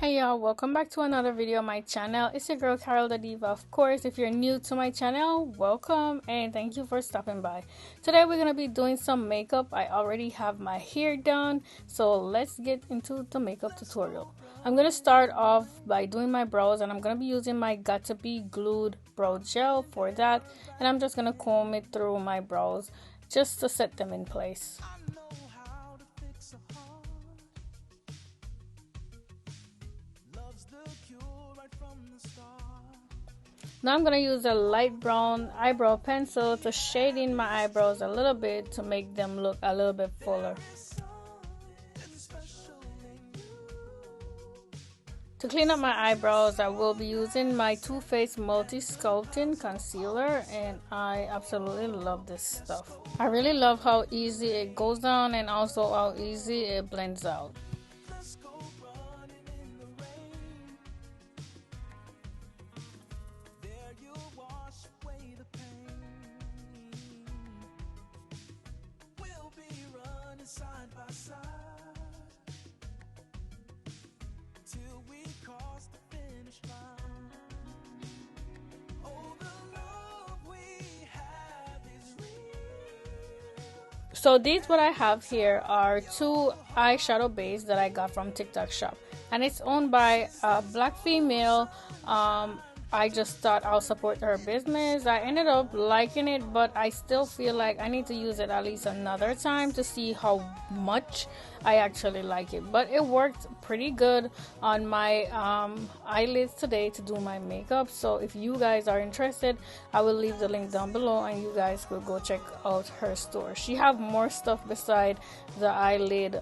Hey y'all, welcome back to another video on my channel. It's your girl Karrill the Diva. Of course, if you're new to my channel, welcome and thank you for stopping by. Today we're going to be doing some makeup. I already have my hair done, so let's get into the makeup tutorial. I'm going to start off by doing my brows, and I'm going to be using my Got to Be Glued brow gel for that, and I'm just going to comb it through my brows just to set them in place. Now I'm going to use a light brown eyebrow pencil to shade in my eyebrows a little bit to make them look a little bit fuller. To clean up my eyebrows, I will be using my Too Faced Multi Sculpting Concealer, and I absolutely love this stuff. I really love how easy it goes on and also how easy it blends out. Side by side till we cross the finish line. Oh, the love we have is real. So these what I have here are two eyeshadow base that I got from TikTok shop, and it's owned by a black female. I just thought I'll support her business. I ended up liking it, but I still feel like I need to use it at least another time to see how much I actually like it. But it worked pretty good on my eyelids today to do my makeup. So if you guys are interested, I will leave the link down below and you guys could go check out her store. She have more stuff beside the eyelid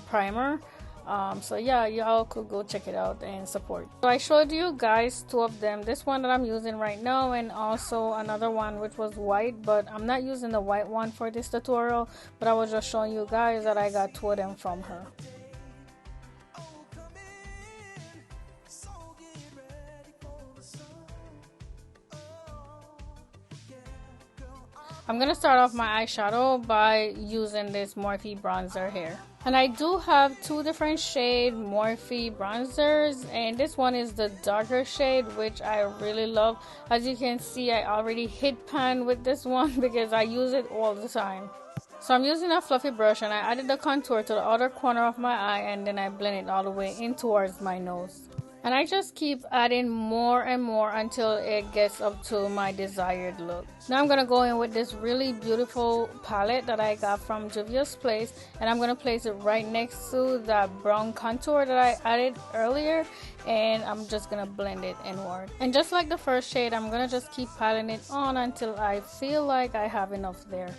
primer. So yeah, y'all could go check it out and support. So I showed you guys two of them, this one that I'm using right now and also another one which was white, but I'm not using the white one for this tutorial, but I was just showing you guys that I got two of them from her. I'm gonna start off my eyeshadow by using this Morphe bronzer here. And I do have two different shade Morphe bronzers, and this one is the darker shade, which I really love. As you can see, I already hit pan with this one because I use it all the time. So I'm using a fluffy brush and I added the contour to the outer corner of my eye, and then I blend it all the way in towards my nose. And I just keep adding more and more until it gets up to my desired look. Now I'm going to go in with this really beautiful palette that I got from Juvia's Place, and I'm going to place it right next to that brown contour that I added earlier, and I'm just going to blend it inward. And just like the first shade, I'm going to just keep piling it on until I feel like I have enough there.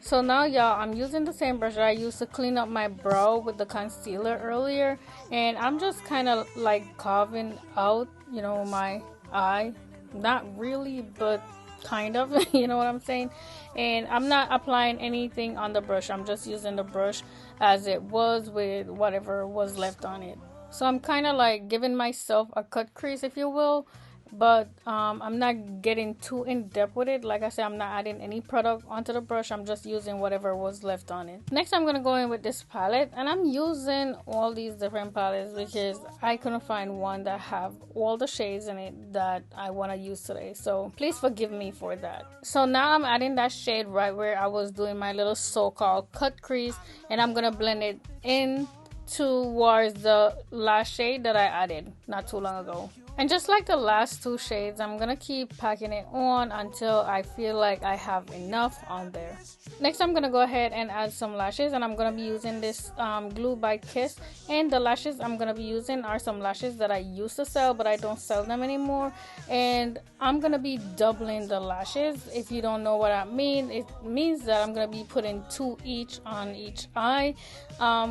So now y'all, I'm using the same brush that I used to clean up my brow with the concealer earlier, and I'm just kind of like carving out, you know, my eye. Not really, but kind of, you know what I'm saying? And I'm not applying anything on the brush. I'm just using the brush as it was with whatever was left on it. So I'm kind of like giving myself a cut crease, if you will. But I'm not getting too in depth with it. Like I said, I'm not adding any product onto the brush. I'm just using whatever was left on it. Next, I'm going to go in with this palette, and I'm using all these different palettes because I couldn't find one that have all the shades in it that I want to use today. So please forgive me for that. So now I'm adding that shade right where I was doing my little so-called cut crease, and I'm going to blend it in towards the last shade that I added not too long ago. And just like the last two shades, I'm gonna keep packing it on until I feel like I have enough on there. Next, I'm gonna go ahead and add some lashes, and I'm gonna be using this Glue by Kiss. And the lashes I'm gonna be using are some lashes that I used to sell, but I don't sell them anymore. And I'm gonna be doubling the lashes. If you don't know what that means, it means that I'm gonna be putting two each on each eye,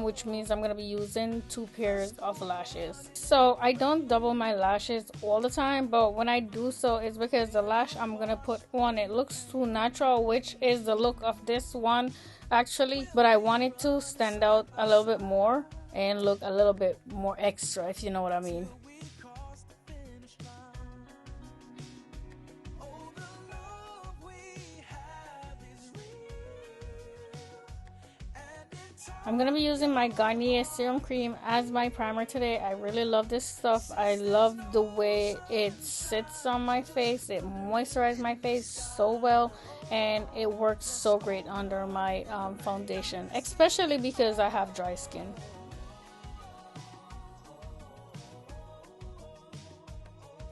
which means I'm gonna be using two pairs of lashes. So I don't double my lashes all the time, but when I do so, it's because the lash I'm gonna put on, it looks too natural, which is the look of this one actually, but I want it to stand out a little bit more and look a little bit more extra, if you know what I mean. Oh, the love we have is real, and in time I'm going to be using my Garnier Serum Cream as my primer today. I really love this stuff. I love the way it sits on my face. It moisturizes my face so well, and it works so great under my foundation, especially because I have dry skin.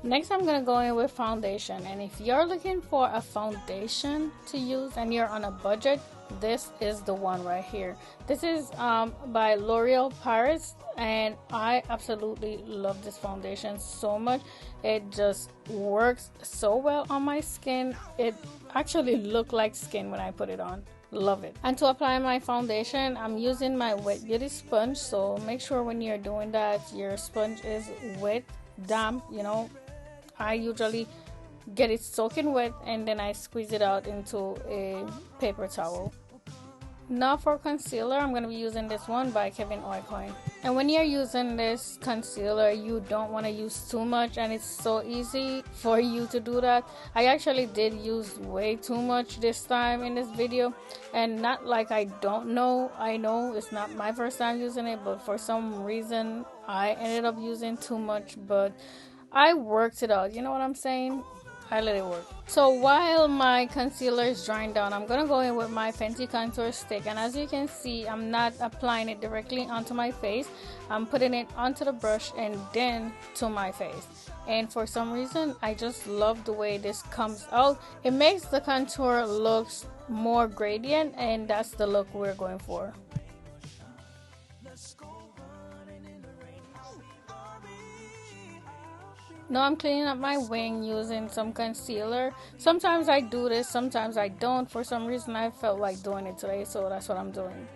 Next, I'm going to go in with foundation, and if you're looking for a foundation to use and you're on a budget, this is the one right here. This is by L'Oreal Paris, and I absolutely love this foundation so much. It just works so well on my skin. It actually looks like skin when I put it on. Love it. And to apply my foundation, I'm using my wet beauty sponge, so make sure when you're doing that your sponge is wet, damp. I usually get it soaking wet and then I squeeze it out into a paper towel. Now for concealer, I'm going to be using this one by Kevyn Aucoin. And when you're using this concealer, you don't want to use too much, and it's so easy for you to do that. I actually did use way too much this time in this video, and not like I don't know. I know it's not my first time using it, but for some reason I ended up using too much, but I worked it out. You know what I'm saying? I let it work. So while my concealer is drying down, I'm going to go in with my Fenty Contour Stick. And as you can see, I'm not applying it directly onto my face. I'm putting it onto the brush and then to my face. And for some reason, I just love the way this comes out. It makes the contour look more gradient, and that's the look we're going for. Now I'm cleaning up my wing using some concealer. Sometimes I do this, sometimes I don't. For some reason I felt like doing it today, so that's what I'm doing.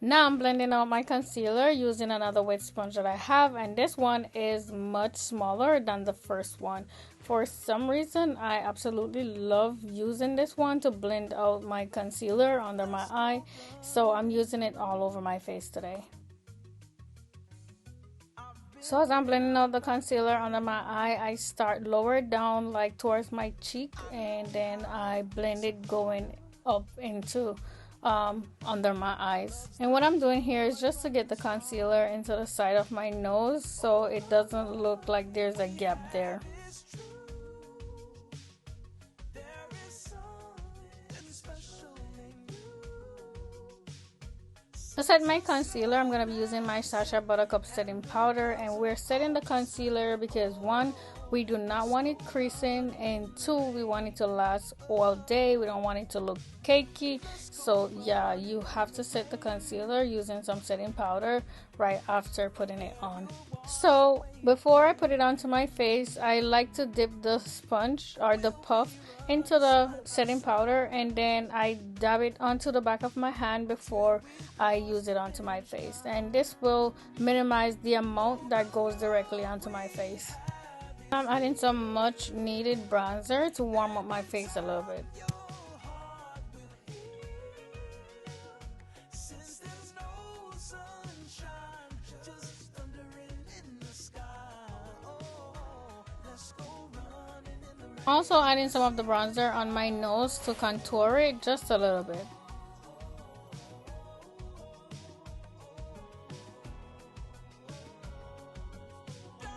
Now I'm blending out my concealer using another wet sponge that I have, and this one is much smaller than the first one. For some reason, I absolutely love using this one to blend out my concealer under my eye, so I'm using it all over my face today. So as I'm blending out the concealer under my eye, I start lower down like towards my cheek, and then I blend it going up into under my eyes. And what I'm doing here is just to get the concealer into the side of my nose so it doesn't look like there's a gap there. To set my concealer, I'm going to be using my Sacha Buttercup setting powder, and we're setting the concealer because 1, we do not want it creasing, and 2, we want it to last all day. We don't want it to look cakey. So yeah, you have to set the concealer using some setting powder right after putting it on. So before I put it onto my face, I like to dip the sponge or the puff into the setting powder, and then I dab it onto the back of my hand before I use it onto my face, and this will minimize the amount that goes directly onto my face. I'm adding some much needed bronzer to warm up my face a little bit. Also adding some of the bronzer on my nose to contour it just a little bit.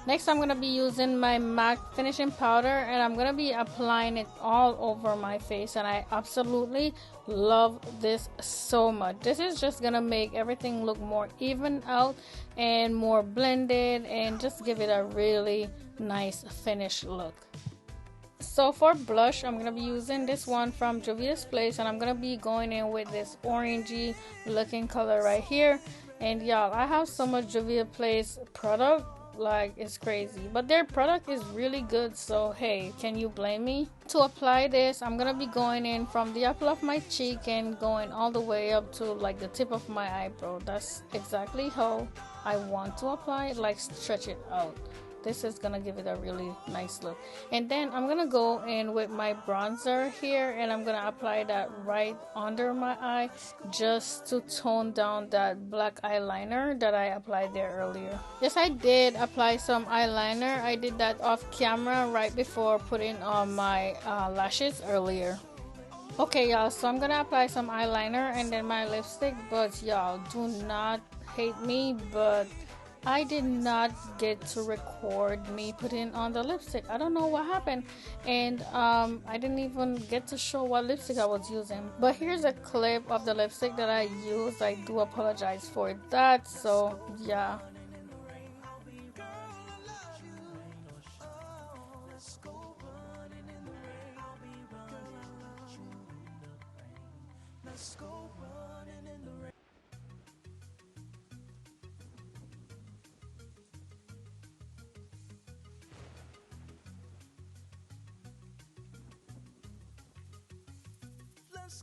Next, I'm going to be using my MAC finishing powder, and I'm going to be applying it all over my face, and I absolutely love this so much. This is just going to make everything look more even out and more blended and just give it a really nice finished look. So for blush, I'm going to be using this one from Juvia's Place, and I'm going to be going in with this orangey looking color right here. And y'all, I have so much Juvia's Place product, like it's crazy, but their product is really good, so hey, can you blame me? To apply this, I'm gonna be going in from the apple of my cheek and going all the way up to like the tip of my eyebrow. That's exactly how I want to apply it, like stretch it out. this is gonna give it a really nice look. And then I'm gonna go in with my bronzer here, and I'm gonna apply that right under my eye just to tone down that black eyeliner that I applied there earlier. Yes, I did apply some eyeliner. I did that off camera right before putting on my lashes earlier. Okay, y'all, so I'm gonna apply some eyeliner and then my lipstick, but y'all, do not hate me, but I did not get to record me putting on the lipstick. I don't know what happened, and I didn't even get to show what lipstick I was using. But here's a clip of the lipstick that I used. I do apologize for that, so yeah.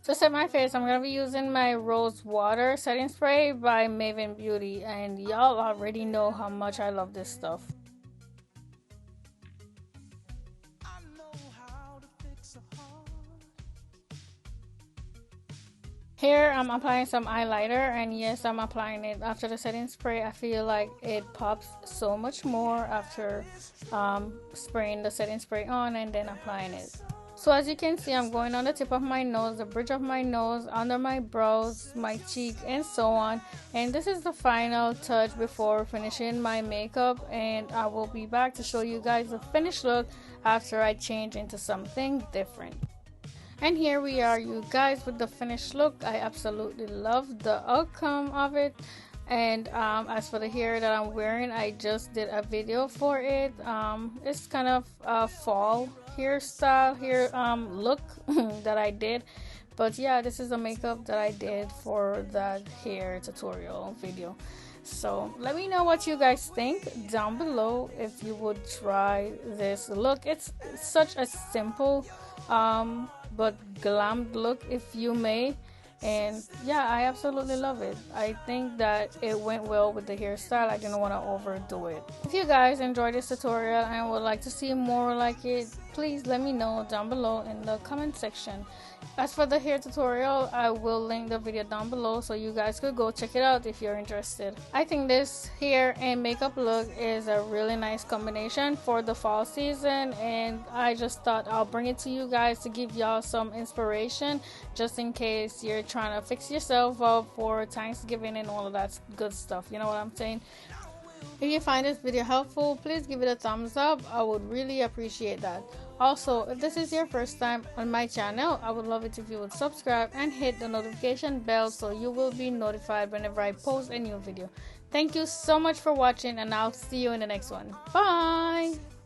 To set my face, I'm going to be using my Rose Water Setting Spray by Maven Beauty. And y'all already know how much I love this stuff. Here I'm applying some highlighter, and yes, I'm applying it after the setting spray. I feel like it pops so much more after spraying the setting spray on and then applying it. So as you can see, I'm going on the tip of my nose, the bridge of my nose, under my brows, my cheek, and so on. And this is the final touch before finishing my makeup, and I will be back to show you guys the finished look after I change into something different. And here we are, you guys, with the finished look. I absolutely love the outcome of it. And as for the hair that I'm wearing, I just did a video for it. It's kind of a fall hairstyle look that I did. But yeah, this is the makeup that I did for that hair tutorial video. So let me know what you guys think down below if you would try this look. It's such a simple but glammed look, if you may. And yeah, I absolutely love it. I think that it went well with the hairstyle. I didn't want to overdo it. If you guys enjoyed this tutorial and would like to see more like it, please let me know down below in the comment section. As for the hair tutorial, I will link the video down below so you guys could go check it out if you're interested. I think this hair and makeup look is a really nice combination for the fall season, and I just thought I'll bring it to you guys to give y'all some inspiration just in case you're trying to fix yourself up for Thanksgiving and all of that good stuff. You know what I'm saying? If you find this video helpful, please give it a thumbs up. I would really appreciate that. Also, if this is your first time on my channel, I would love it if you would subscribe and hit the notification bell so you will be notified whenever I post a new video. Thank you so much for watching, and I'll see you in the next one. Bye!